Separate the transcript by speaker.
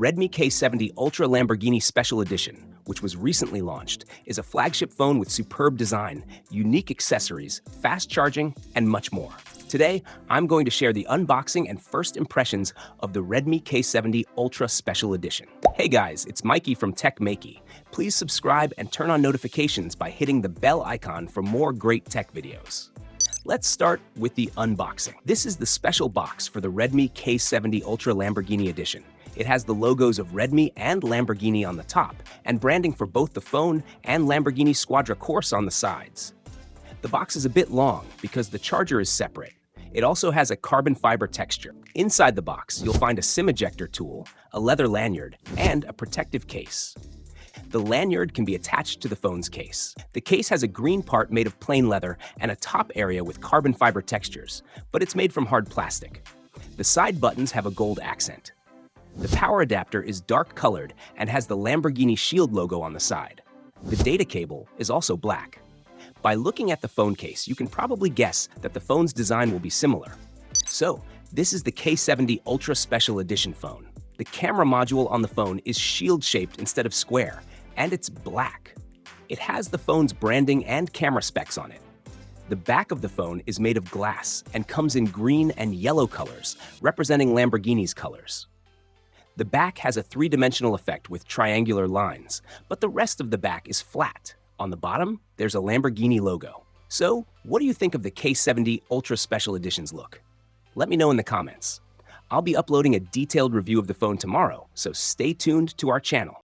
Speaker 1: Redmi K70 Ultra Lamborghini Special Edition, which was recently launched, is a flagship phone with superb design, unique accessories, fast charging, and much more. Today, I'm going to share the unboxing and first impressions of the Redmi K70 Ultra Special Edition. Hey guys, it's Mikey from Maiky. Please subscribe and turn on notifications by hitting the bell icon for more great tech videos. Let's start with the unboxing. This is the special box for the Redmi K70 Ultra Lamborghini Edition. It has the logos of Redmi and Lamborghini on the top, and branding for both the phone and Lamborghini Squadra Corse on the sides. The box is a bit long because the charger is separate. It also has a carbon fiber texture. Inside the box, you'll find a SIM ejector tool, a leather lanyard, and a protective case. The lanyard can be attached to the phone's case. The case has a green part made of plain leather and a top area with carbon fiber textures, but it's made from hard plastic. The side buttons have a gold accent. The power adapter is dark colored and has the Lamborghini Shield logo on the side. The data cable is also black. By looking at the phone case, you can probably guess that the phone's design will be similar. So, this is the K70 Ultra Special Edition phone. The camera module on the phone is shield-shaped instead of square, and it's black. It has the phone's branding and camera specs on it. The back of the phone is made of glass and comes in green and yellow colors, representing Lamborghini's colors. The back has a three-dimensional effect with triangular lines, but the rest of the back is flat. On the bottom, there's a Lamborghini logo. So, what do you think of the K70 Ultra Special Edition's look? Let me know in the comments. I'll be uploading a detailed review of the phone tomorrow, so stay tuned to our channel.